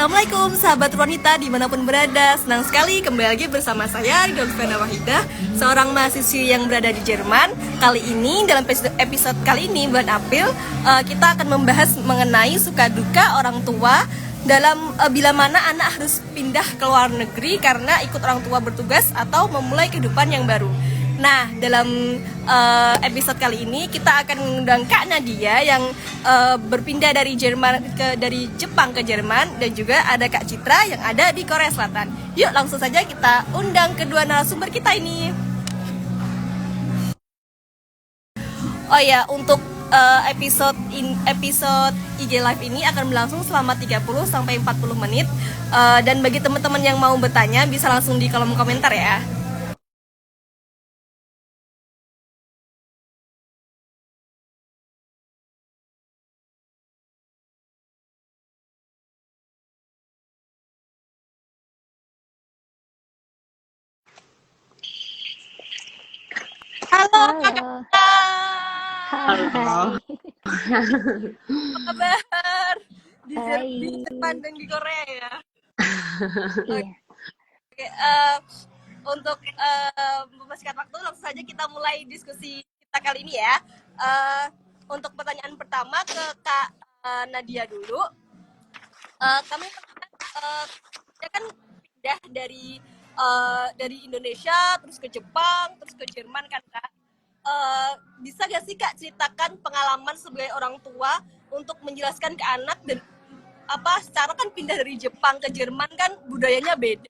Assalamualaikum sahabat wanita dimanapun berada. Senang sekali kembali lagi bersama saya Dolfena Wahidah, seorang mahasiswi yang berada di Jerman. Kali ini dalam episode kali ini bulan April, kita akan membahas mengenai suka duka orang tua dalam bila mana anak harus pindah ke luar negeri karena ikut orang tua bertugas atau memulai kehidupan yang baru. Nah, dalam episode kali ini kita akan mengundang Kak Nadia yang berpindah dari dari Jepang ke Jerman, dan juga ada Kak Citra yang ada di Korea Selatan. Yuk langsung saja kita undang kedua narasumber kita ini. Oh ya, untuk episode IG Live ini akan berlangsung selama 30 sampai 40 menit. Dan bagi teman-teman yang mau bertanya bisa langsung di kolom komentar ya. Halo Kak Halo, Citra. hai, Apa kabar? hai, Di Jerman dan di Korea ya. iya, Oke, untuk mempersingkat waktu, langsung saja kita mulai diskusi kita kali ini ya. Untuk pertanyaan pertama ke Kak Nadia dulu. Kami dia kan pindah dari Indonesia terus ke Jepang terus ke Jerman kan Kak. Bisa gak sih Kak ceritakan pengalaman sebagai orang tua untuk menjelaskan ke anak, dan secara kan pindah dari Jepang ke Jerman kan budayanya beda.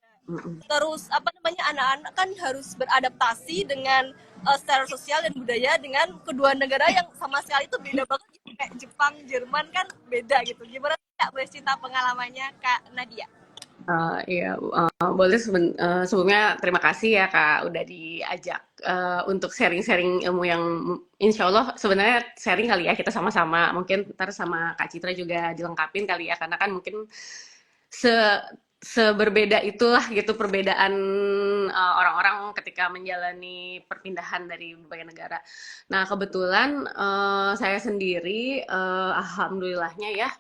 Terus anak-anak kan harus beradaptasi dengan secara sosial dan budaya dengan kedua negara yang sama sekali itu beda banget gitu. Kayak Jepang, Jerman kan beda gitu. Gimana Kak boleh cerita pengalamannya Kak Nadia? Iya, boleh sebelumnya terima kasih ya Kak udah diajak untuk sharing-sharing ilmu yang insya Allah sebenarnya sharing kali ya kita sama-sama, mungkin ntar sama Kak Citra juga dilengkapin kali ya, karena kan mungkin seberbeda itulah gitu perbedaan orang-orang ketika menjalani perpindahan dari berbagai negara. Nah kebetulan saya sendiri alhamdulillahnya ya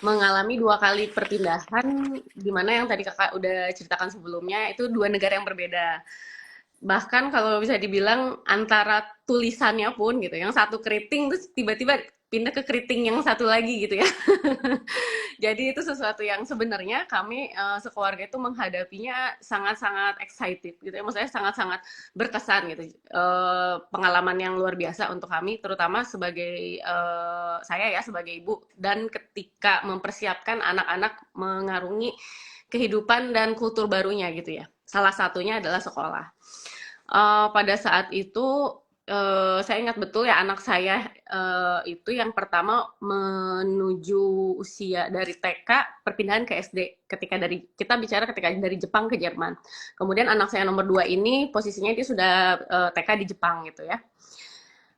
mengalami 2 kali perpindahan, di mana yang tadi Kakak udah ceritakan sebelumnya, itu 2 negara yang berbeda. Bahkan kalau bisa dibilang antara tulisannya pun gitu, yang satu keriting terus tiba-tiba pindah ke keriting yang satu lagi gitu ya. Jadi itu sesuatu yang sebenarnya kami sekeluarga itu menghadapinya sangat-sangat excited gitu ya, maksudnya sangat-sangat berkesan gitu. Pengalaman yang luar biasa untuk kami, terutama sebagai saya ya sebagai ibu, dan ketika mempersiapkan anak-anak mengarungi kehidupan dan kultur barunya gitu ya. Salah satunya adalah sekolah. Pada saat itu saya ingat betul ya, anak saya itu yang pertama menuju usia dari TK perpindahan ke SD ketika kita bicara ketika dari Jepang ke Jerman. Kemudian anak saya nomor 2 ini posisinya dia sudah TK di Jepang gitu ya.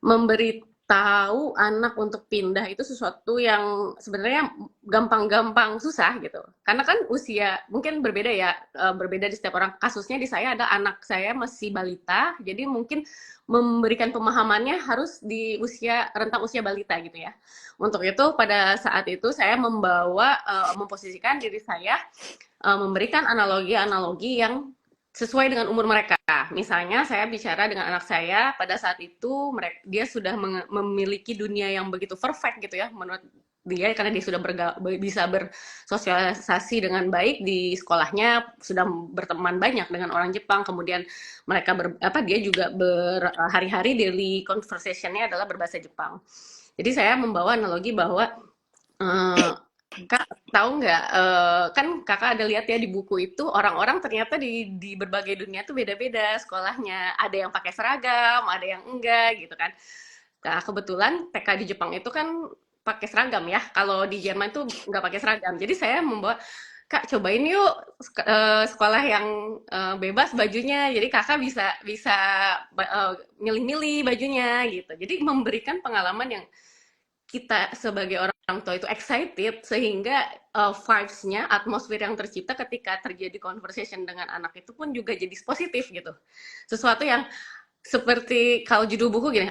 Memberitahu anak untuk pindah itu sesuatu yang sebenarnya gampang-gampang susah gitu. Karena kan usia mungkin berbeda ya, berbeda di setiap orang. Kasusnya di saya ada anak saya masih balita, jadi mungkin memberikan pemahamannya harus di rentang usia balita gitu ya. Untuk itu pada saat itu saya memposisikan diri saya memberikan analogi-analogi yang sesuai dengan umur mereka. Misalnya saya bicara dengan anak saya pada saat itu dia sudah memiliki dunia yang begitu perfect gitu ya menurut dia, karena dia sudah bisa bersosialisasi dengan baik di sekolahnya, sudah berteman banyak dengan orang Jepang, kemudian mereka dia juga berhari-hari daily conversation-nya adalah berbahasa Jepang. Jadi saya membawa analogi bahwa Kak, tahu nggak, kan Kakak ada lihat ya di buku itu orang-orang ternyata di berbagai dunia tuh beda-beda sekolahnya. Ada yang pakai seragam, ada yang enggak gitu kan. Nah, kebetulan TK di Jepang itu kan pakai seragam ya. Kalau di Jerman itu nggak pakai seragam. Jadi saya membawa, Kak cobain yuk sekolah yang bebas bajunya. Jadi Kakak bisa milih-milih bajunya gitu. Jadi memberikan pengalaman yang kita sebagai orang tua itu excited, sehingga vibes-nya, atmosfer yang tercipta ketika terjadi conversation dengan anak itu pun juga jadi positif gitu. Sesuatu yang seperti kalau judul buku gini,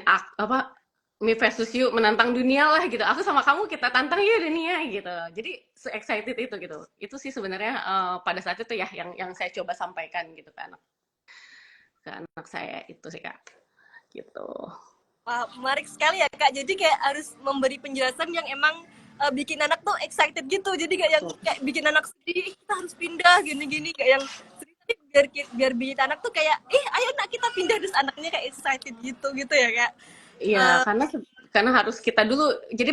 Me versus you menantang dunia lah gitu. Aku sama kamu kita tantang ya dunia gitu. Jadi se-excited itu gitu. Itu sih sebenarnya pada saat itu ya yang saya coba sampaikan gitu ke anak saya itu sih Kak. Gitu. Wah, menarik sekali ya Kak. Jadi kayak harus memberi penjelasan yang emang bikin anak tuh excited gitu. Jadi kayak yang kayak bikin anak sedih, kita harus pindah gini-gini, kayak yang sedih tapi biar bikin anak tuh kayak, ayo nak kita pindah, terus anaknya kayak excited gitu ya Kak. Iya, karena harus kita dulu jadi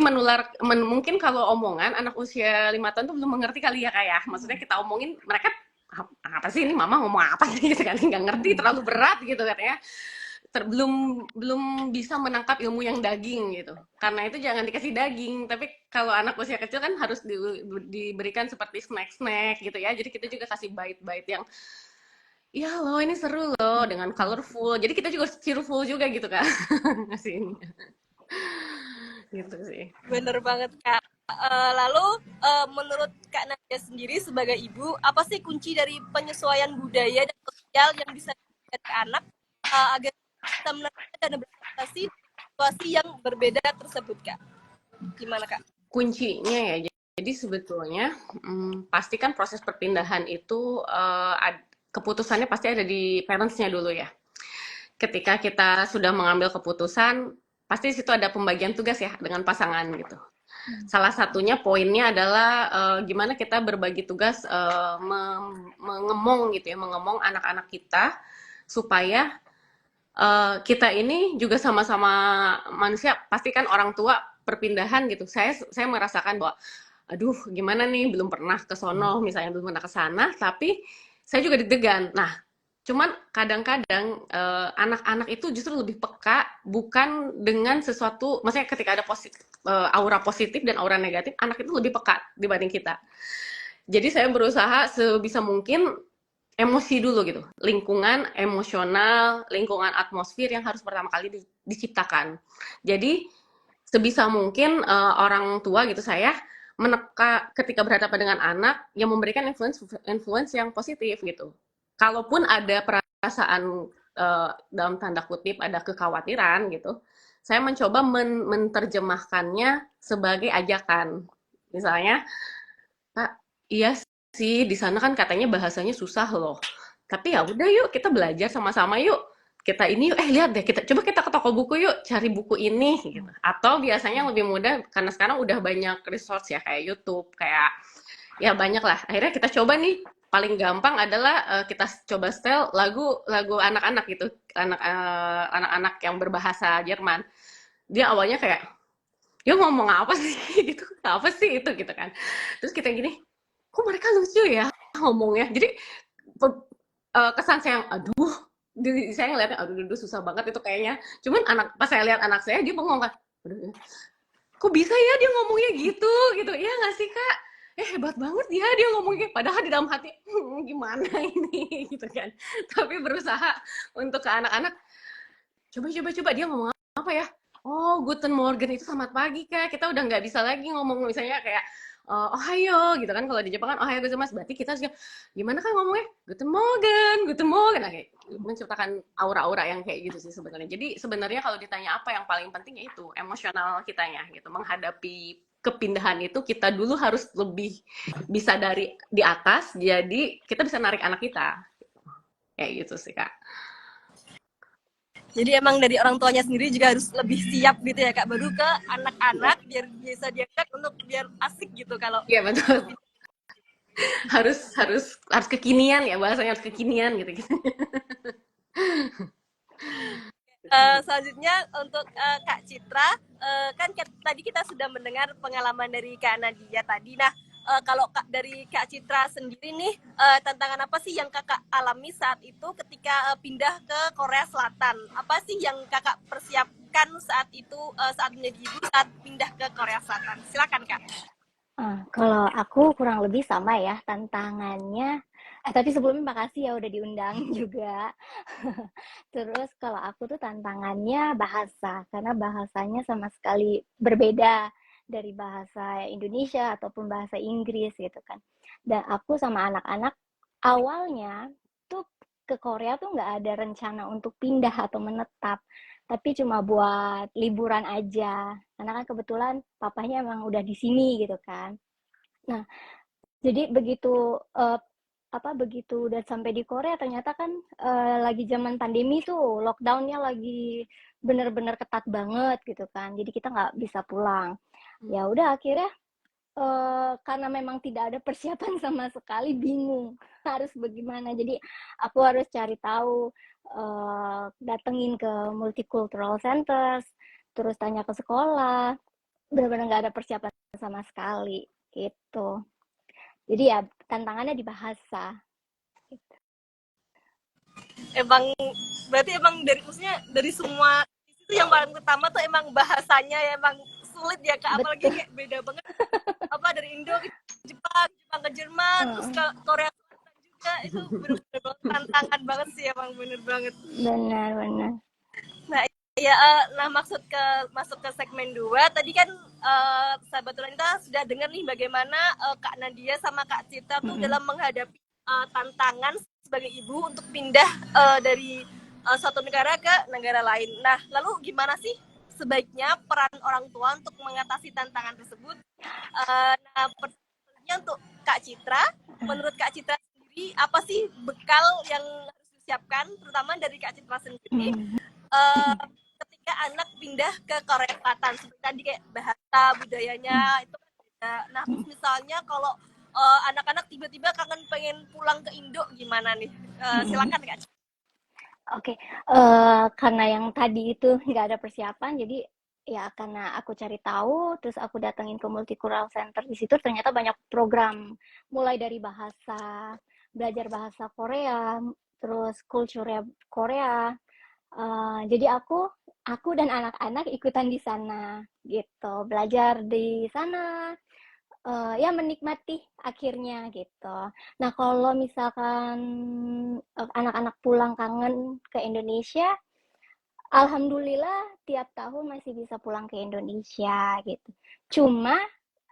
mungkin kalau omongan anak usia 5 tahun tuh belum mengerti kali ya kayak. Maksudnya kita omongin mereka apa sih ini mama ngomong apa sih gitu kan nggak ngerti terlalu berat gitu katanya. Belum bisa menangkap ilmu yang daging gitu. Karena itu jangan dikasih daging, tapi kalau anak usia kecil kan harus diberikan seperti snack-snack gitu ya. Jadi kita juga kasih bite-bite yang ya loh ini seru loh dengan colorful. Jadi kita juga cheerful juga gitu kan. Ngasih ini. Gitu sih. Bener banget Kak. Lalu menurut Kak Nadia sendiri sebagai ibu, apa sih kunci dari penyesuaian budaya dan sosial yang bisa diberikan ke anak agar bisa menerima dan beradaptasi situasi yang berbeda tersebut Kak? Gimana Kak? Kuncinya ya, jadi sebetulnya pastikan proses perpindahan itu keputusannya pasti ada di parents-nya dulu ya. Ketika kita sudah mengambil keputusan, pasti di situ ada pembagian tugas ya dengan pasangan gitu. Salah satunya poinnya adalah gimana kita berbagi tugas mengemong gitu ya, mengemong anak-anak kita supaya kita ini juga sama-sama manusia. Pastikan orang tua perpindahan gitu. Saya merasakan bahwa aduh gimana nih belum pernah ke sono misalnya belum pernah ke sana tapi saya juga deg-degan. Nah, cuman kadang-kadang anak-anak itu justru lebih peka bukan dengan sesuatu, maksudnya ketika ada aura positif dan aura negatif, anak itu lebih peka dibanding kita. Jadi saya berusaha sebisa mungkin emosi dulu gitu, lingkungan emosional, lingkungan atmosfer yang harus pertama kali diciptakan. Jadi sebisa mungkin orang tua gitu saya ketika berhadapan dengan anak yang memberikan influence yang positif gitu. Kalaupun ada perasaan dalam tanda kutip ada kekhawatiran gitu, saya mencoba menerjemahkannya sebagai ajakan. Misalnya, Kak, iya sih di sana kan katanya bahasanya susah loh. Tapi ya udah yuk kita belajar sama-sama yuk. Kita ini yuk, lihat deh, coba kita ke toko buku yuk, cari buku ini gitu. Atau biasanya yang lebih mudah karena sekarang udah banyak resource ya kayak YouTube, kayak ya banyak lah. Akhirnya kita coba nih paling gampang adalah kita coba setel lagu anak-anak gitu, anak-anak yang berbahasa Jerman. Dia awalnya kayak dia ngomong apa sih gitu, apa sih itu gitu kan. Terus kita gini, kok mereka lucu ya ngomongnya. Jadi kesan saya yang aduh saya ngeliatnya aduh susah banget itu kayaknya. Cuman pas saya lihat anak saya dia bengong kan, aduh kok bisa ya dia ngomongnya gitu ya nggak sih Kak, hebat banget dia ngomongnya, padahal di dalam hati gimana ini gitu kan. Tapi berusaha untuk ke anak-anak, coba dia ngomong apa ya, oh Guten Morgen itu selamat pagi Kak, kita udah nggak bisa lagi ngomong misalnya kayak Ohayo gitu kan, kalau di Jepang kan Ohayo gozaimasu, berarti kita harus gimana kan ngomongnya Guten Morgen, nah, kayak menciptakan aura-aura yang kayak gitu sih sebenarnya. Jadi sebenarnya kalau ditanya apa yang paling penting ya itu emosional kitanya gitu, menghadapi kepindahan itu kita dulu harus lebih bisa dari di atas, jadi kita bisa narik anak kita kayak gitu sih Kak. Jadi emang dari orang tuanya sendiri juga harus lebih siap gitu ya Kak, baru ke anak-anak biar bisa diajak untuk biar asik gitu kalau. Iya betul. harus kekinian ya, bahasanya harus kekinian gitu. Selanjutnya untuk Kak Citra, kan tadi kita sudah mendengar pengalaman dari Kak Nadia tadi. Nah, kalau dari Kak Citra sendiri nih, tantangan apa sih yang Kakak alami saat itu ketika pindah ke Korea Selatan? Apa sih yang Kakak persiapkan saat itu, saat menjadi ibu, saat pindah ke Korea Selatan? Silakan Kak. Kalau aku kurang lebih sama ya tantangannya. Tapi sebelumnya makasih ya udah diundang juga. Terus kalau aku tuh tantangannya bahasa, karena bahasanya sama sekali berbeda dari bahasa Indonesia ataupun bahasa Inggris gitu kan. Dan aku sama anak-anak awalnya tuh ke Korea tuh nggak ada rencana untuk pindah atau menetap. tapi cuma buat liburan aja. Karena kan kebetulan papahnya emang udah di sini gitu kan. Nah, jadi begitu udah sampai di Korea ternyata kan lagi zaman pandemi tuh, lockdownnya lagi bener-bener ketat banget gitu kan. Jadi kita nggak bisa pulang. Ya udah akhirnya karena memang tidak ada persiapan sama sekali, bingung harus bagaimana. Jadi aku harus cari tahu, datengin ke multicultural centers, terus tanya ke sekolah, benar-benar nggak ada persiapan sama sekali gitu. Jadi ya tantangannya di bahasa. Gitu. Emang berarti emang maksudnya dari semua itu yang paling utama tuh emang bahasanya ya, emang sulit ya Kak, apalagi kayak beda banget dari Indo ke Jepang ke Jerman, terus ke Korea Selatan juga, itu bener-bener tantangan banget sih, emang bener banget. Benar. Nah, ya, masuk ke segmen 2 tadi kan, sahabat Tulanita sudah dengar nih bagaimana Kak Nadia sama Kak Citra tuh dalam menghadapi tantangan sebagai ibu untuk pindah dari suatu negara ke negara lain. Nah, lalu gimana sih sebaiknya peran orang tua untuk mengatasi tantangan tersebut? Nah, pertanyaannya untuk Kak Citra, menurut Kak Citra sendiri apa sih bekal yang harus disiapkan, terutama dari Kak Citra sendiri, ketika anak pindah ke Korea Selatan, seperti tadi kayak bahasa, budayanya itu kan beda. Nah, terus misalnya kalau anak-anak tiba-tiba kangen pengen pulang ke Indo, gimana nih? Silakan Kak. Oke, karena yang tadi itu nggak ada persiapan, jadi ya karena aku cari tahu, terus aku datengin ke multicultural center di situ ternyata banyak program, mulai dari bahasa, belajar bahasa Korea, terus kulturnya Korea. Jadi aku dan anak-anak ikutan di sana gitu, belajar di sana, ya menikmati akhirnya gitu. Nah kalau misalkan anak-anak pulang kangen ke Indonesia, alhamdulillah tiap tahun masih bisa pulang ke Indonesia gitu. Cuma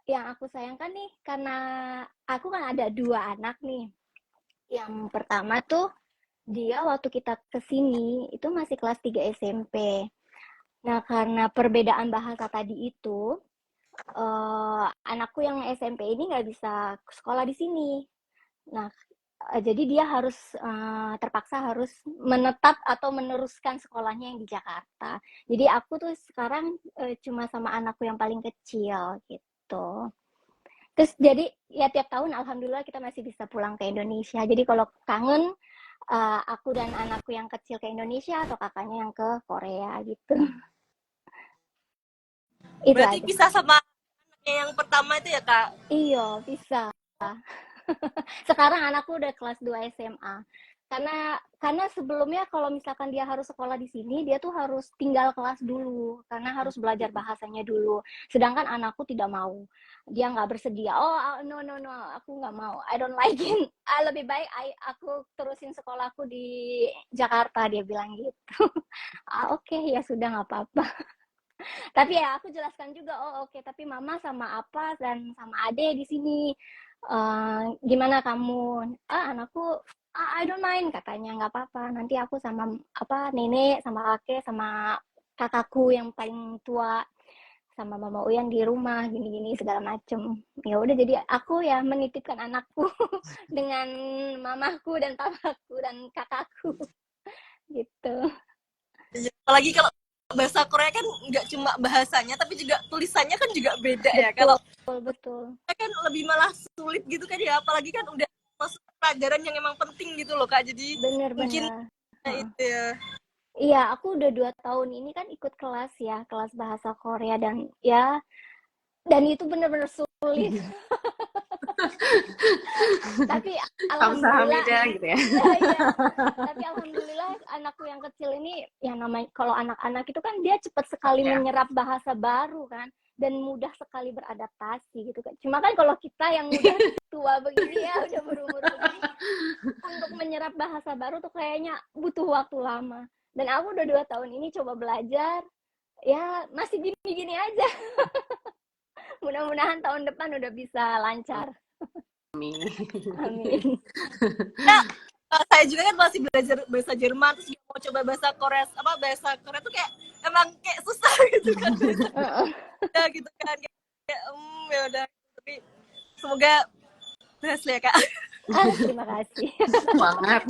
yang aku sayangkan nih, karena aku kan ada 2 anak nih. Yang pertama tuh dia waktu kita kesini itu masih kelas 3 SMP. Nah karena perbedaan bahasa tadi itu, anakku yang SMP ini nggak bisa sekolah di sini. Nah, jadi dia harus terpaksa harus menetap atau meneruskan sekolahnya yang di Jakarta. Jadi aku tuh sekarang cuma sama anakku yang paling kecil gitu. Terus jadi ya tiap tahun alhamdulillah kita masih bisa pulang ke Indonesia. Jadi kalau kangen aku dan anakku yang kecil ke Indonesia atau kakaknya yang ke Korea gitu. Itu Berarti aja. bisa sama anaknya yang pertama itu ya Kak? Iya, bisa. Sekarang anakku udah kelas 2 SMA. Karena sebelumnya kalau misalkan dia harus sekolah di sini, dia tuh harus tinggal kelas dulu karena harus belajar bahasanya dulu. Sedangkan anakku tidak mau. Dia nggak bersedia. Oh, no, aku nggak mau. I don't like it. Lebih baik aku terusin sekolahku di Jakarta, dia bilang gitu. Oke, ya sudah nggak apa-apa. Tapi ya aku jelaskan juga, oke, tapi mama sama apa dan sama ade di sini. Gimana kamu? Anakku, I don't mind katanya, nggak apa-apa. Nanti aku sama nenek, sama kakek, sama kakakku yang paling tua, sama mama Uyan di rumah, gini-gini segala macem. Ya udah, jadi aku ya menitipkan anakku dengan mamaku dan papaku dan kakakku gitu. Apalagi kalau bahasa Korea kan nggak cuma bahasanya, tapi juga tulisannya kan juga beda ya. Kalau betul. kan lebih malah sulit gitu kan ya, apalagi kan udah masuk pelajaran yang emang penting gitu loh Kak. Jadi mungkin itu ya. Iya, aku udah 2 tahun ini kan ikut kelas bahasa Korea dan itu bener-bener sulit. Tapi alhamdulillah gitu ya. Iya. Tapi alhamdulillah anakku yang kecil ini, yang namanya kalau anak-anak itu kan dia cepat sekali menyerap bahasa baru kan, dan mudah sekali beradaptasi gitu kan. Cuma kan kalau kita yang udah tua begini ya, udah berumur begini, untuk menyerap bahasa baru tuh kayaknya butuh waktu lama. Dan aku udah 2 tahun ini coba belajar, ya masih gini-gini aja. Mudah-mudahan tahun depan udah bisa lancar. Amin. Nah, saya juga kan masih belajar bahasa Jerman, terus mau coba bahasa Korea tuh kayak emang kayak susah gitu kan ya gitu kan kayak ya udah tapi semoga berhasil ya kak. Terima kasih. Semangat.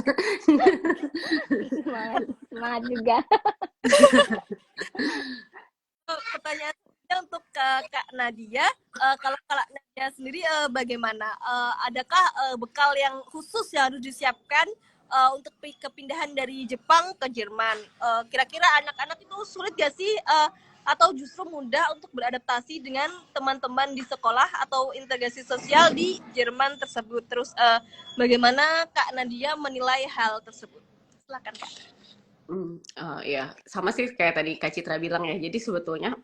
Semangat, semangat juga. Pertanyaan selanjutnya untuk Kak Nadia, kalau Kak Nadia sendiri bagaimana? Adakah bekal yang khusus yang harus disiapkan untuk kepindahan dari Jepang ke Jerman? Kira-kira anak-anak itu sulit gak sih atau justru mudah untuk beradaptasi dengan teman-teman di sekolah atau integrasi sosial di Jerman tersebut? Terus bagaimana Kak Nadia menilai hal tersebut? Silakan Kak. Ya, sama sih kayak tadi Kak Citra bilang ya. Jadi sebetulnya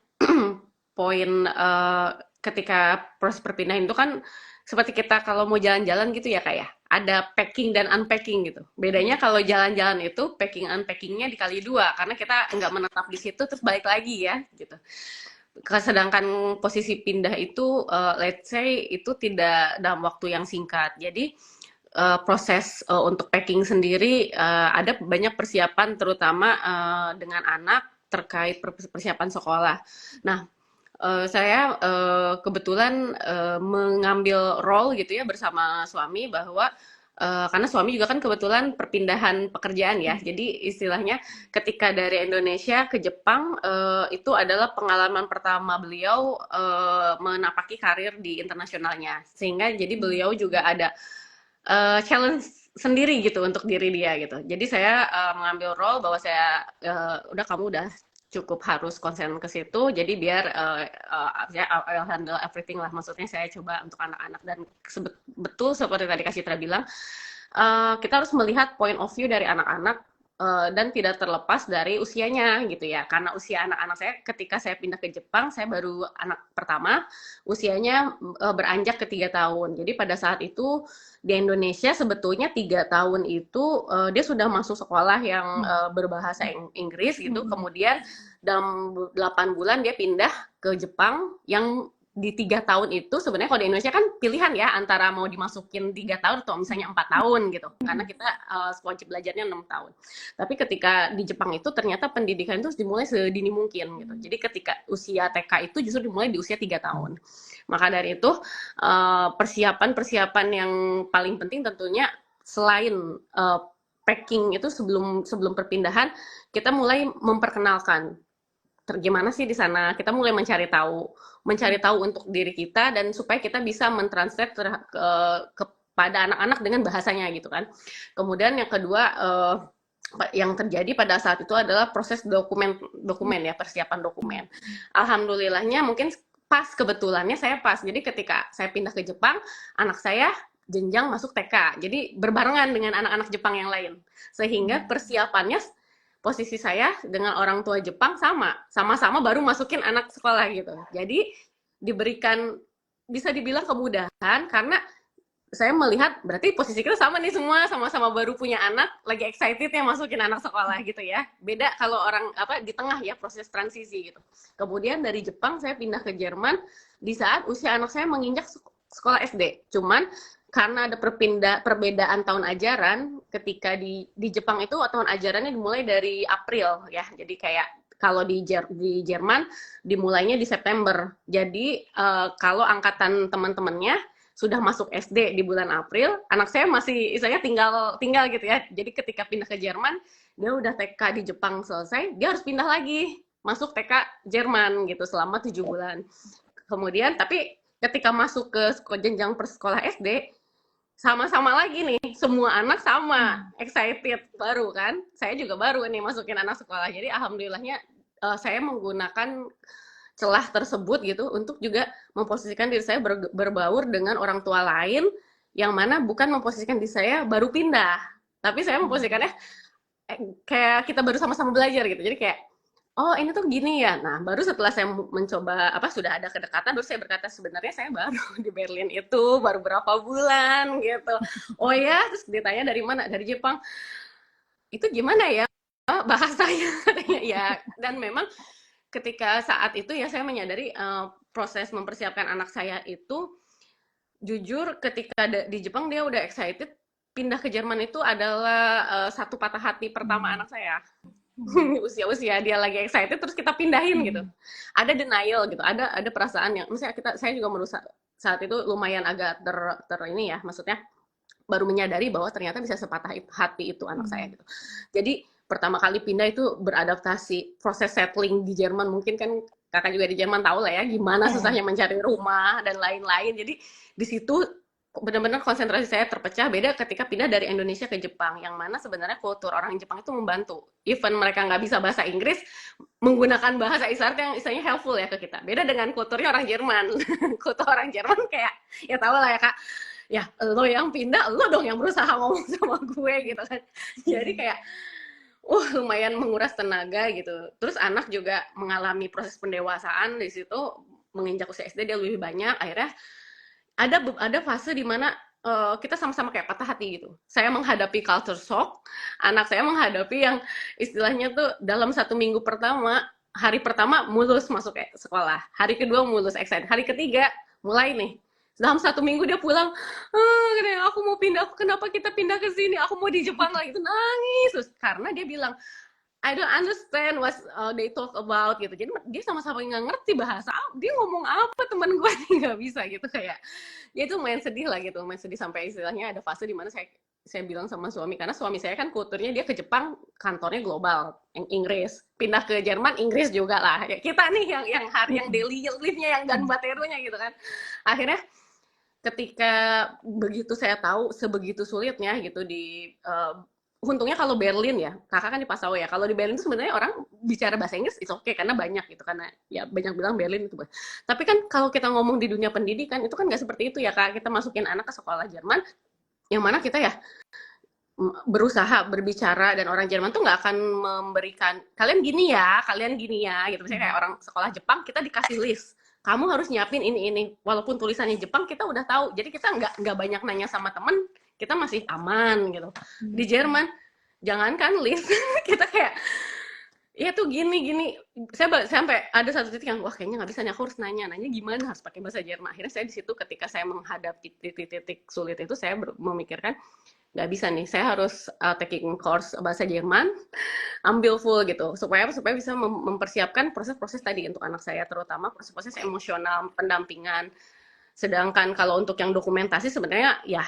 poin ketika proses perpindahan itu kan seperti kita kalau mau jalan-jalan gitu ya Kak ya. Ada packing dan unpacking gitu. Bedanya kalau jalan-jalan itu packing unpackingnya dikali 2 karena kita nggak menetap di situ terus balik lagi ya gitu. Sedangkan posisi pindah itu let's say itu tidak dalam waktu yang singkat. Jadi proses untuk packing sendiri ada banyak persiapan terutama dengan anak terkait persiapan sekolah. Nah, saya kebetulan mengambil role gitu ya bersama suami bahwa karena suami juga kan kebetulan perpindahan pekerjaan ya. Jadi istilahnya ketika dari Indonesia ke Jepang itu adalah pengalaman pertama beliau menapaki karir di internasionalnya. Sehingga jadi beliau juga ada challenge sendiri gitu untuk diri dia gitu. Jadi saya mengambil role bahwa saya udah kamu udah cukup harus konsen ke situ. Jadi biar ya I'll handle everything lah. Maksudnya saya coba untuk anak-anak dan betul seperti tadi Kak Citra bilang kita harus melihat point of view dari anak-anak dan tidak terlepas dari usianya gitu ya. Karena usia anak-anak saya ketika saya pindah ke Jepang, saya baru anak pertama, usianya beranjak ke 3 tahun. Jadi pada saat itu di Indonesia sebetulnya 3 tahun itu dia sudah masuk sekolah yang berbahasa Inggris gitu. Kemudian dalam 8 bulan dia pindah ke Jepang yang di 3 tahun itu sebenarnya kalau di Indonesia kan pilihan ya antara mau dimasukin 3 tahun atau misalnya 4 tahun gitu karena kita wajib belajarnya 6 tahun tapi ketika di Jepang itu ternyata pendidikan itu dimulai sedini mungkin gitu jadi ketika usia TK itu justru dimulai di usia 3 tahun maka dari itu persiapan-persiapan yang paling penting tentunya selain packing itu sebelum perpindahan kita mulai memperkenalkan gimana sih di sana kita mulai mencari tahu untuk diri kita dan supaya kita bisa mentranslate kepada anak-anak dengan bahasanya gitu kan kemudian yang kedua yang terjadi pada saat itu adalah proses dokumen ya persiapan dokumen alhamdulillahnya mungkin pas kebetulannya saya pas jadi ketika saya pindah ke Jepang anak saya jenjang masuk TK jadi berbarengan dengan anak-anak Jepang yang lain sehingga persiapannya posisi saya dengan orang tua Jepang sama-sama baru masukin anak sekolah gitu. Jadi diberikan bisa dibilang kemudahan karena saya melihat berarti posisi kita sama nih semua sama-sama baru punya anak lagi excited ya masukin anak sekolah gitu ya. Beda kalau orang di tengah ya proses transisi gitu. Kemudian dari Jepang saya pindah ke Jerman di saat usia anak saya menginjak sekolah SD. Cuman karena ada perbedaan tahun ajaran ketika di Jepang itu tahun ajarannya dimulai dari April ya jadi kayak kalau di Jerman dimulainya di September jadi kalau angkatan teman-temannya sudah masuk SD di bulan April anak saya masih istilahnya tinggal gitu ya jadi ketika pindah ke Jerman dia udah TK di Jepang selesai dia harus pindah lagi masuk TK Jerman gitu selama 7 bulan kemudian tapi ketika masuk ke jenjang persekolah SD sama-sama lagi nih, semua anak sama excited baru kan. Saya juga baru nih masukin anak sekolah. Jadi alhamdulillahnya saya menggunakan celah tersebut gitu untuk juga memposisikan diri saya berbaur dengan orang tua lain yang mana bukan memposisikan diri saya baru pindah, tapi saya memposisikannya kayak kita baru sama-sama belajar gitu. Jadi kayak oh ini tuh gini ya. Nah baru setelah saya mencoba sudah ada kedekatan baru saya berkata sebenarnya saya baru di Berlin itu baru berapa bulan gitu. Oh ya terus ditanya dari mana dari Jepang itu gimana ya bahasanya katanya ya dan memang ketika saat itu ya saya menyadari proses mempersiapkan anak saya itu jujur ketika di Jepang dia udah excited pindah ke Jerman itu adalah satu patah hati pertama anak saya usia-usia dia lagi excited terus kita pindahin gitu. Ada denial gitu, ada perasaan yang misalnya saya juga merusak saat itu lumayan agak ter ini ya, maksudnya baru menyadari bahwa ternyata bisa sepatah hati itu anak saya gitu. Jadi pertama kali pindah itu beradaptasi, proses settling di Jerman, mungkin kan kakak juga di Jerman tahu lah ya gimana susahnya mencari rumah dan lain-lain. Jadi di situ benar-benar konsentrasi saya terpecah. Beda ketika pindah dari Indonesia ke Jepang, yang mana sebenarnya kultur orang Jepang itu membantu. Even mereka nggak bisa bahasa Inggris, menggunakan bahasa isyarat yang istilahnya helpful ya ke kita. Beda dengan kulturnya orang Jerman. Kultur orang Jerman kayak, ya tahu lah ya kak, ya lo yang pindah, lo dong yang berusaha ngomong sama gue gitu kan. Jadi kayak lumayan menguras tenaga gitu. Terus anak juga mengalami proses pendewasaan di situ, menginjak usia SD dia lebih banyak. Akhirnya ada fase di mana kita sama-sama kayak patah hati gitu. Saya menghadapi culture shock, anak saya menghadapi yang istilahnya tuh dalam 1 minggu pertama, hari pertama mulus masuk sekolah, hari kedua mulus excited, hari ketiga mulai nih dalam 1 minggu dia pulang, aku mau pindah, kenapa kita pindah ke sini, aku mau di Jepang lagi, itu nangis terus karena dia bilang I don't understand what they talk about gitu. Jadi dia sama-sama nggak ngerti bahasa, dia ngomong apa teman gue nggak bisa gitu, kayak dia itu main sedih lah gitu, main sedih sampai istilahnya ada fase di mana saya bilang sama suami, karena suami saya kan kulturnya dia ke Jepang, kantornya global, yang Inggris, pindah ke Jerman Inggris juga lah. Ya, kita nih yang daily life-nya, yang ganbaterunya gitu kan. Akhirnya ketika begitu saya tahu sebegitu sulitnya gitu untungnya kalau Berlin ya, kakak kan di Passau ya, kalau di Berlin itu sebenarnya orang bicara bahasa Inggris it's okay karena banyak gitu, karena ya banyak bilang Berlin itu. Tapi kan kalau kita ngomong di dunia pendidikan itu kan nggak seperti itu ya kak, kita masukin anak ke sekolah Jerman yang mana kita ya berusaha berbicara, dan orang Jerman tuh nggak akan memberikan kalian gini ya gitu. Misalnya kayak orang sekolah Jepang kita dikasih list, kamu harus nyiapin ini walaupun tulisannya Jepang kita udah tahu, jadi kita nggak banyak nanya sama temen, kita masih aman gitu. Di Jerman jangankan list kita kayak ya tuh gini saya sampai ada satu titik yang wah kayaknya nggak bisa nih, aku harus nanya gimana, harus pakai bahasa Jerman. Akhirnya saya di situ ketika saya menghadapi titik-titik sulit itu, saya memikirkan nggak bisa nih, saya harus taking course bahasa Jerman, ambil full gitu, supaya bisa mempersiapkan proses-proses tadi untuk anak saya, terutama proses-proses emosional, pendampingan. Sedangkan kalau untuk yang dokumentasi sebenarnya ya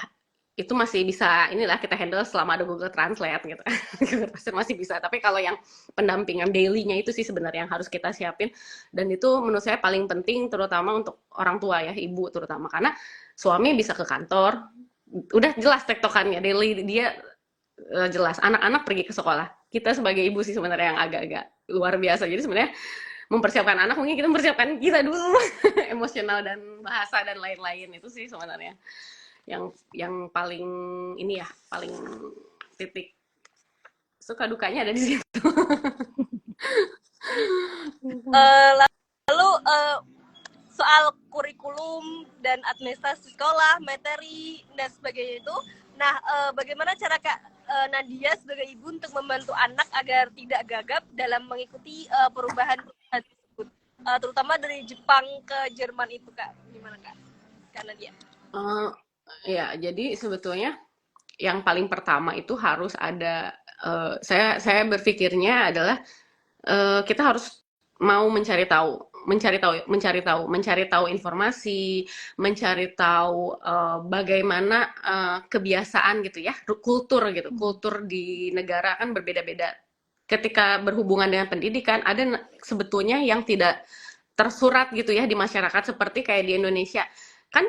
itu masih bisa inilah kita handle selama ada Google Translate gitu. Google Translate masih bisa, tapi kalau yang pendampingan daily-nya itu sih sebenarnya yang harus kita siapin, dan itu menurut saya paling penting terutama untuk orang tua ya, ibu terutama, karena suami bisa ke kantor, udah jelas tektokannya daily dia jelas, anak-anak pergi ke sekolah, kita sebagai ibu sih sebenarnya yang agak-agak luar biasa. Jadi sebenarnya mempersiapkan anak mungkin kita mempersiapkan kita dulu emosional dan bahasa dan lain-lain, itu sih sebenarnya yang paling ini ya, paling titik suka dukanya ada di situ. Lalu soal kurikulum dan administrasi sekolah, materi dan sebagainya itu, nah bagaimana cara Kak Nadia sebagai ibu untuk membantu anak agar tidak gagap dalam mengikuti perubahan tersebut, terutama dari Jepang ke Jerman itu Kak, gimana Kak Nadia? Ya, jadi sebetulnya yang paling pertama itu harus ada, saya berpikirnya adalah kita harus mau mencari tahu informasi, mencari tahu bagaimana kebiasaan gitu ya, kultur di negara kan berbeda-beda. Ketika berhubungan dengan pendidikan, ada sebetulnya yang tidak tersurat gitu ya di masyarakat, seperti kayak di Indonesia kan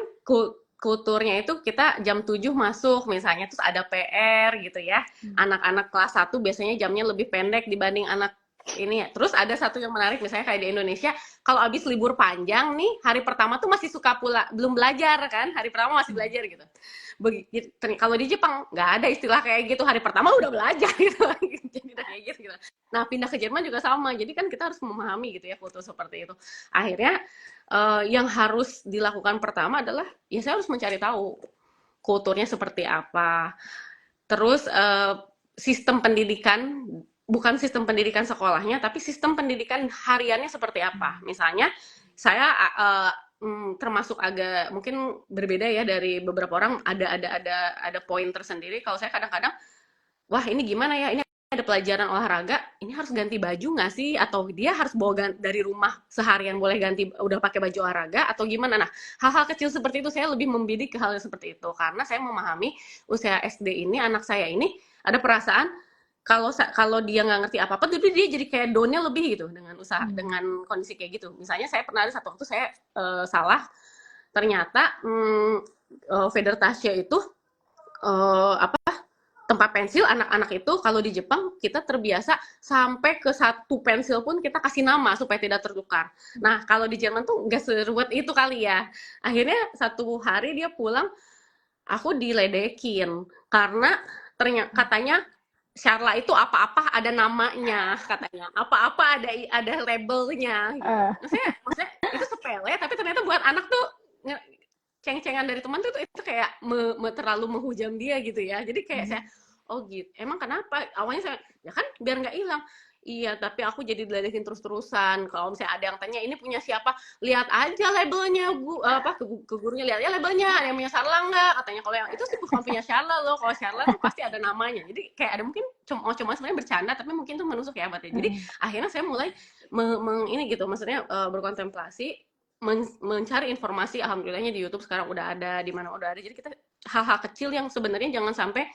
kulturnya itu kita jam 7 masuk misalnya, terus ada PR gitu ya. Anak-anak kelas 1 biasanya jamnya lebih pendek dibanding anak ini ya. Terus ada satu yang menarik, misalnya kayak di Indonesia, kalau habis libur panjang nih, hari pertama tuh masih suka belum belajar kan, hari pertama masih belajar gitu. Kalau di Jepang nggak ada istilah kayak gitu, hari pertama udah belajar gitu. Jadi kayak gitu. Nah, pindah ke Jerman juga sama, jadi kan kita harus memahami gitu ya kultur seperti itu. Akhirnya yang harus dilakukan pertama adalah ya saya harus mencari tahu kulturnya seperti apa. Terus sistem pendidikan, bukan sistem pendidikan sekolahnya, tapi sistem pendidikan hariannya seperti apa. Misalnya saya termasuk agak mungkin berbeda ya dari beberapa orang, ada poin tersendiri. Kalau saya kadang-kadang wah ini gimana ya, ini ada pelajaran olahraga, ini harus ganti baju nggak sih? Atau dia harus bawa dari rumah seharian boleh ganti udah pakai baju olahraga atau gimana? Nah, hal-hal kecil seperti itu saya lebih membidik ke hal yang seperti itu karena saya memahami usia SD ini anak saya ini ada perasaan kalau dia nggak ngerti apa-apa, tapi dia jadi kayak downnya lebih gitu dengan usaha dengan kondisi kayak gitu. Misalnya saya pernah ada satu waktu saya salah, ternyata Feder Tasya itu tempat pensil anak-anak itu kalau di Jepang kita terbiasa sampai ke satu pensil pun kita kasih nama supaya tidak tertukar. Nah kalau di Jerman tuh nggak seruwet itu kali ya. Akhirnya satu hari dia pulang, aku diledekin karena ternyata katanya Sharla itu apa-apa ada namanya katanya, apa-apa ada labelnya. Gitu. Maksudnya itu sepele, tapi ternyata buat anak tuh ceng-cengan dari teman tuh itu kayak terlalu menghujam dia gitu ya. Jadi kayak saya, oh gitu. Emang kenapa? Awalnya saya, ya kan biar nggak hilang. Iya, tapi aku jadi diledekin terus-terusan. Kalau misalnya ada yang tanya, ini punya siapa? Lihat aja labelnya, Bu. Ke gurunya lihat ya labelnya. Ada yang punya Sharla nggak? Katanya kalau yang itu sih bukan punya Sharla loh. Kalau Sharla tuh pasti ada namanya. Jadi kayak ada mungkin cuma sebenarnya bercanda, tapi mungkin tuh menusuk ya buatnya. Jadi akhirnya saya mulai ini gitu, maksudnya berkontemplasi, mencari informasi. Alhamdulillahnya di YouTube sekarang udah ada, di mana udah ada. Jadi kita hal-hal kecil yang sebenarnya jangan sampai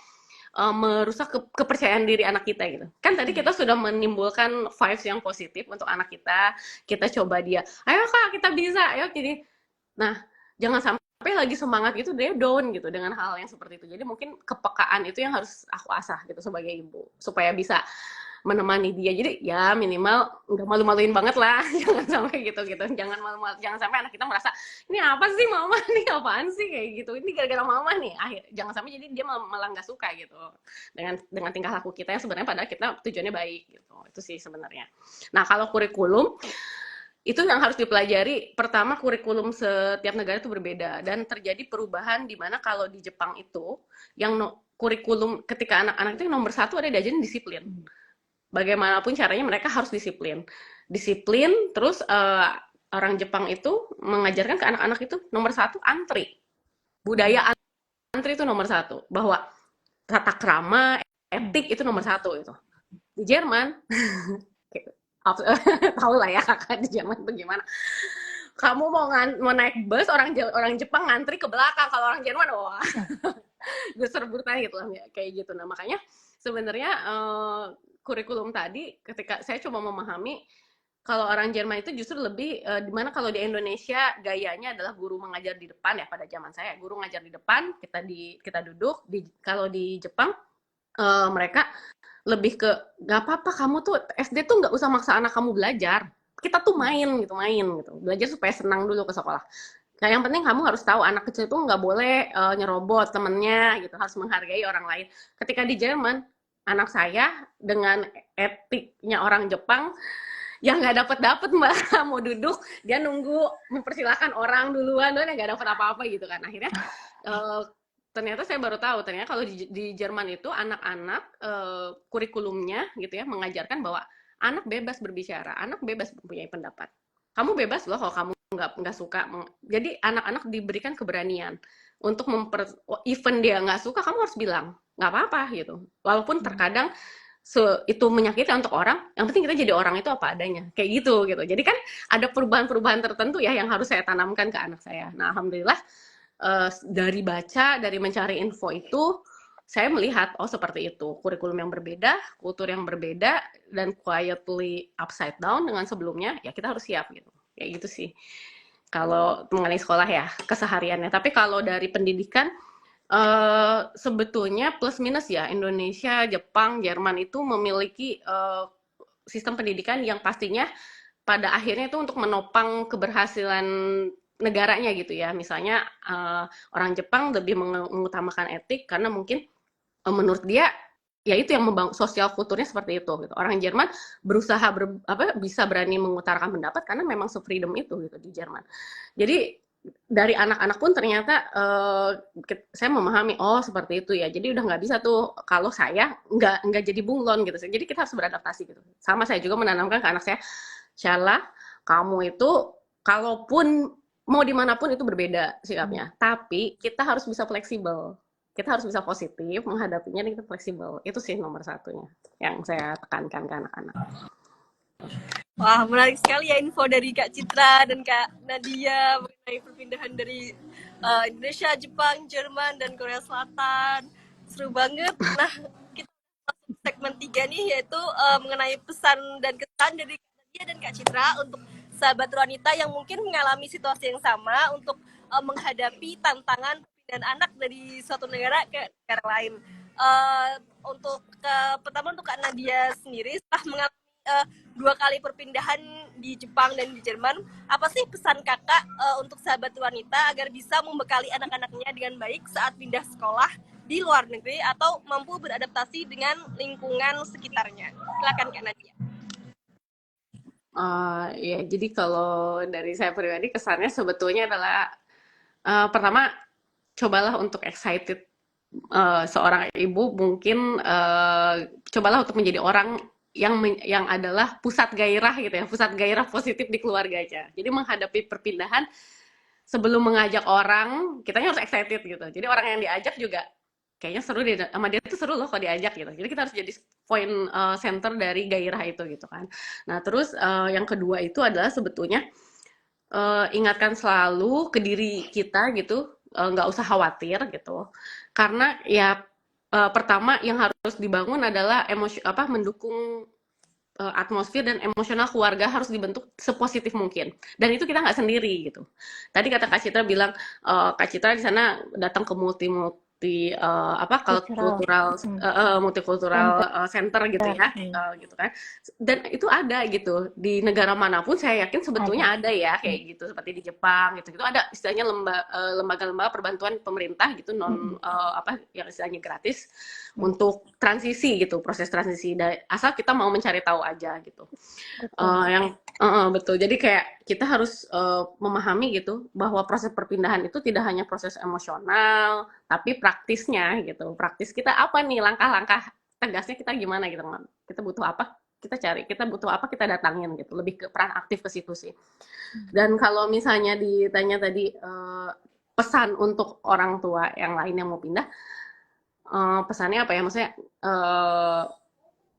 merusak kepercayaan diri anak kita gitu. Kan tadi kita sudah menimbulkan vibes yang positif untuk anak kita. Kita coba dia, ayo Kak, kita bisa, ayo jadi. Nah, jangan sampai lagi semangat gitu dia down gitu dengan hal yang seperti itu. Jadi mungkin kepekaan itu yang harus aku asah gitu sebagai ibu supaya bisa menemani dia. Jadi ya minimal nggak malu-maluin banget lah. Jangan sampai gitu-gitu. Jangan sampai anak kita merasa ini apa sih mama nih, apaan sih kayak gitu. Ini gara-gara mama nih. Jangan sampai jadi dia malah nggak suka gitu dengan tingkah laku kita yang sebenarnya padahal kita tujuannya baik gitu. Itu sih sebenarnya. Nah, kalau kurikulum itu yang harus dipelajari. Pertama, kurikulum setiap negara itu berbeda dan terjadi perubahan di mana kalau di Jepang itu yang kurikulum ketika anak-anak itu yang nomor satu ada diajarin disiplin. Bagaimanapun caranya mereka harus disiplin. Terus orang Jepang itu mengajarkan ke anak-anak itu nomor satu antri. Budaya antri itu nomor satu. Bahwa tata krama, etik itu nomor satu itu. Di Jerman, tahu lah ya kakak di Jerman itu gimana. Kamu mau naik bus, orang Jepang ngantri ke belakang. Kalau orang Jerman, wah, geser-geser gitu lah kayak gitu. Nah makanya sebenarnya kurikulum tadi ketika saya coba memahami kalau orang Jerman itu justru lebih dimana kalau di Indonesia gayanya adalah guru mengajar di depan ya pada zaman saya guru ngajar di depan kita duduk kalau di Jepang mereka lebih ke nggak apa-apa kamu tuh SD tuh nggak usah maksa anak kamu belajar kita tuh main gitu belajar supaya senang dulu ke sekolah. Nah, yang penting kamu harus tahu anak kecil tuh nggak boleh nyerobot temennya gitu harus menghargai orang lain. Ketika di Jerman anak saya dengan etiknya orang Jepang yang nggak dapet mbak mau duduk dia nunggu mempersilahkan orang duluan dan nggak dapet apa-apa gitu kan akhirnya ternyata saya baru tahu ternyata kalau di Jerman itu anak-anak kurikulumnya gitu ya mengajarkan bahwa anak bebas berbicara anak bebas mempunyai pendapat kamu bebas loh kalau kamu nggak suka jadi anak-anak diberikan keberanian untuk even dia nggak suka kamu harus bilang nggak apa-apa gitu walaupun terkadang itu menyakitkan untuk orang yang penting kita jadi orang itu apa adanya kayak gitu jadi kan ada perubahan-perubahan tertentu ya yang harus saya tanamkan ke anak saya. Nah alhamdulillah dari mencari info itu saya melihat oh seperti itu kurikulum yang berbeda kultur yang berbeda dan quietly upside down dengan sebelumnya ya kita harus siap gitu kayak gitu sih kalau mengenai sekolah ya kesehariannya. Tapi kalau dari pendidikan sebetulnya plus minus ya Indonesia, Jepang, Jerman itu memiliki sistem pendidikan yang pastinya pada akhirnya itu untuk menopang keberhasilan negaranya gitu ya. Misalnya orang Jepang lebih mengutamakan etik karena mungkin menurut dia ya itu yang membangun sosial kulturnya seperti itu gitu. Orang Jerman berusaha bisa berani mengutarakan pendapat karena memang se-freedom itu gitu di Jerman. Jadi dari anak-anak pun ternyata saya memahami oh seperti itu ya jadi udah nggak bisa tuh kalau saya nggak jadi bunglon gitu jadi kita harus beradaptasi gitu sama saya juga menanamkan ke anak saya Shala kamu itu kalaupun mau dimanapun itu berbeda sikapnya tapi kita harus bisa fleksibel kita harus bisa positif menghadapinya dan kita fleksibel. Itu sih nomor satunya yang saya tekankan ke anak-anak. Wah, menarik sekali ya info dari Kak Citra dan Kak Nadia mengenai perpindahan dari Indonesia, Jepang, Jerman, dan Korea Selatan. Seru banget. Nah, kita masuk segmen 3 nih, yaitu mengenai pesan dan kesan dari Kak Nadia dan Kak Citra untuk sahabat wanita yang mungkin mengalami situasi yang sama untuk menghadapi tantangan perpindahan anak dari suatu negara ke negara lain. Untuk pertama untuk Kak Nadia sendiri, setelah mengalami 2 kali perpindahan di Jepang dan di Jerman, apa sih pesan kakak untuk sahabat wanita agar bisa membekali anak-anaknya dengan baik saat pindah sekolah di luar negeri atau mampu beradaptasi dengan lingkungan sekitarnya? Silakan Kak Nadia. Ya, jadi kalau dari saya pribadi kesannya sebetulnya adalah pertama cobalah untuk excited. Seorang ibu mungkin cobalah untuk menjadi orang yang adalah pusat gairah gitu ya, pusat gairah positif di keluarganya. Jadi menghadapi perpindahan sebelum mengajak orang, kitanya harus excited gitu. Jadi orang yang diajak juga kayaknya seru deh, sama dia tuh seru loh kalau diajak gitu. Jadi kita harus jadi point center dari gairah itu gitu kan. Nah terus yang kedua itu adalah sebetulnya ingatkan selalu ke diri kita gitu, nggak usah khawatir gitu. Karena ya pertama yang harus dibangun adalah mendukung atmosfer dan emosional keluarga harus dibentuk sepositif mungkin. Dan itu kita nggak sendiri gitu. Tadi kata Kak Citra bilang Kak Citra di sana datang ke multikultural center gitu ya, gitu kan. Dan itu ada gitu di negara manapun, saya yakin sebetulnya ada ya kayak gitu, seperti di Jepang gitu. Itu ada istilahnya lembaga-lembaga perbantuan pemerintah gitu yang istilahnya gratis untuk transisi gitu, proses transisi. Asal kita mau mencari tahu aja gitu. Betul. Jadi kayak kita harus memahami gitu bahwa proses perpindahan itu tidak hanya proses emosional, tapi praktisnya gitu. Praktis kita apa nih langkah-langkah tegasnya kita gimana gitu kan. Kita butuh apa? Kita cari. Kita butuh apa? Kita datangin gitu. Lebih ke peran aktif ke situ sih. Dan kalau misalnya ditanya tadi pesan untuk orang tua yang lain yang mau pindah, pesannya apa ya? Maksudnya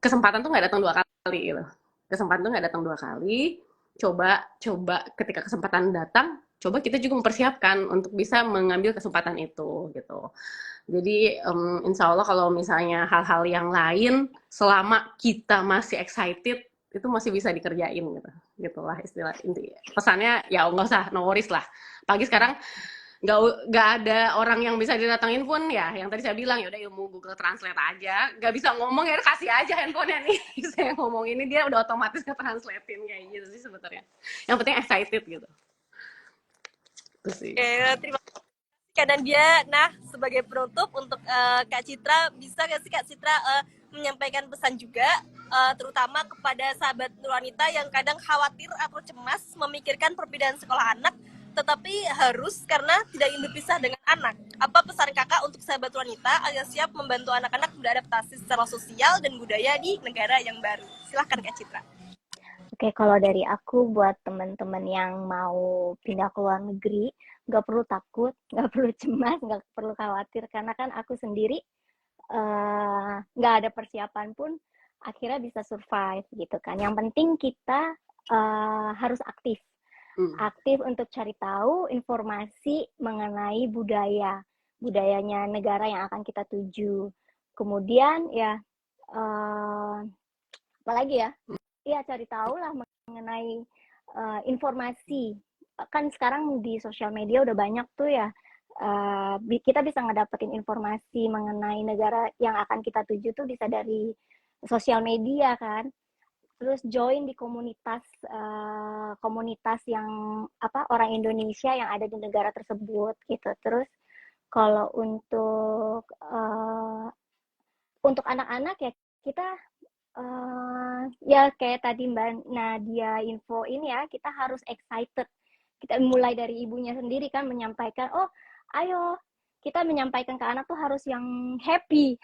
kesempatan tuh nggak datang 2 kali gitu. Kesempatan tuh nggak datang 2 kali. Coba ketika kesempatan datang, coba kita juga mempersiapkan untuk bisa mengambil kesempatan itu gitu. Jadi insya Allah kalau misalnya hal-hal yang lain selama kita masih excited itu masih bisa dikerjain gitu. Gitulah istilah inti. Pesannya ya nggak usah no worries lah. Pagi sekarang nggak ada orang yang bisa didatangin pun ya, yang tadi saya bilang ya udah ilmu Google Translate aja, nggak bisa ngomong ya kasih aja handphonenya nih saya ngomong ini dia udah otomatis nge-translatein kayak gitu sih sebetulnya, yang penting excited gitu. Terus sih. Terima kasih Kak Nadia. Nah, sebagai penutup untuk Kak Citra, bisa nggak sih Kak Citra menyampaikan pesan juga terutama kepada sahabat wanita yang kadang khawatir atau cemas memikirkan perpindahan sekolah anak, tetapi harus karena tidak ingin berpisah dengan anak. Apa pesan kakak untuk sahabat wanita agar siap membantu anak-anak beradaptasi secara sosial dan budaya di negara yang baru? Silahkan Kak Citra. Oke, kalau dari aku buat teman-teman yang mau pindah ke luar negeri, nggak perlu takut, nggak perlu cemas, nggak perlu khawatir, karena kan aku sendiri nggak ada persiapan pun akhirnya bisa survive gitu kan. Yang penting kita harus aktif untuk cari tahu informasi mengenai budayanya negara yang akan kita tuju. Kemudian ya apalagi ya cari tahu lah mengenai informasi. Kan sekarang di sosial media udah banyak tuh ya, kita bisa ngedapetin informasi mengenai negara yang akan kita tuju tuh bisa dari sosial media kan. Terus join di komunitas yang orang Indonesia yang ada di negara tersebut gitu. Terus kalau untuk anak-anak ya kita ya kayak tadi Mbak Nadia info ini ya, kita harus excited. Kita mulai dari ibunya sendiri kan menyampaikan, oh ayo kita menyampaikan ke anak tuh harus yang happy,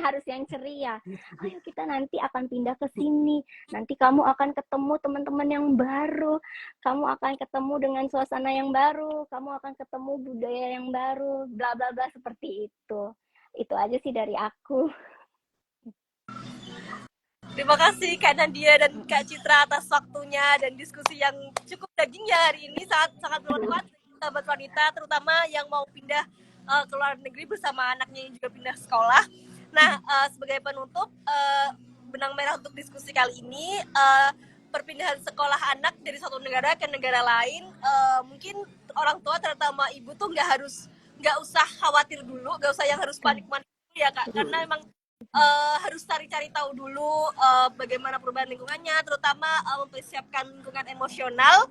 harus yang ceria. Ayo kita nanti akan pindah ke sini, nanti kamu akan ketemu teman-teman yang baru, kamu akan ketemu dengan suasana yang baru, kamu akan ketemu budaya yang baru, bla bla bla seperti itu. Itu aja sih dari aku. Terima kasih Kak Nadia dan Kak Citra atas waktunya dan diskusi yang cukup daging ya hari ini, sangat bermanfaat bagi sahabat wanita terutama yang mau pindah ke luar negeri bersama anaknya yang juga pindah sekolah. Nah, sebagai penutup, benang merah untuk diskusi kali ini, perpindahan sekolah anak dari satu negara ke negara lain, mungkin orang tua terutama ibu tuh nggak usah khawatir dulu, nggak usah yang harus panik-panik dulu ya Kak, karena emang harus cari-cari tahu dulu bagaimana perubahan lingkungannya, terutama mempersiapkan lingkungan emosional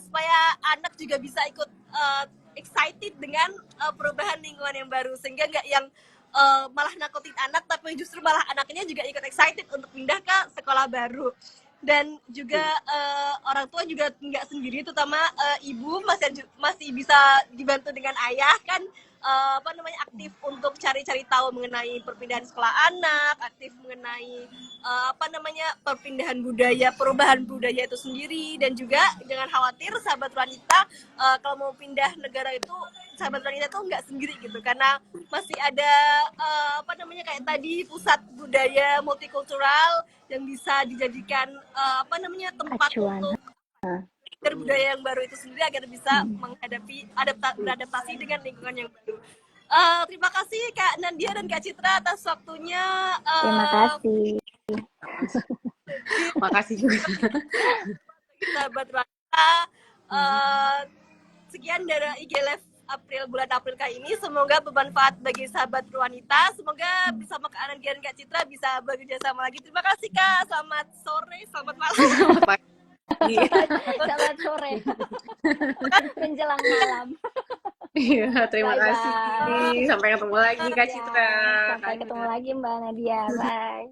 supaya anak juga bisa ikut excited dengan perubahan lingkungan yang baru, sehingga nggak yang malah nakutin anak, tapi justru malah anaknya juga ikut excited untuk pindah ke sekolah baru. Dan juga orang tua juga nggak sendiri, terutama ibu masih bisa dibantu dengan ayah kan, aktif untuk cari-cari tahu mengenai perpindahan sekolah anak, aktif mengenai perpindahan budaya, perubahan budaya itu sendiri. Dan juga jangan khawatir sahabat wanita, kalau mau pindah negara itu sahabat wanita tuh nggak sendiri gitu, karena masih ada kayak tadi pusat budaya multikultural yang bisa dijadikan tempat Acuan. untuk budaya yang baru itu sendiri agar bisa beradaptasi dengan lingkungan yang baru. Terima kasih Kak Nadia dan Kak Citra atas waktunya. Terima kasih. Makasih juga. Sahabat wanita, sekian dari IG Live bulan April kali ini. Semoga bermanfaat bagi sahabat wanita. Semoga bersama Kak Nadia dan Kak Citra bisa bekerja sama lagi. Terima kasih Kak. Selamat sore, selamat malam. Selamat sore. Menjelang malam. Iya, terima Bye-bye. kasih. Sampai ketemu lagi Kak Citra. Sampai ketemu lagi Mbak Nadia. Bye.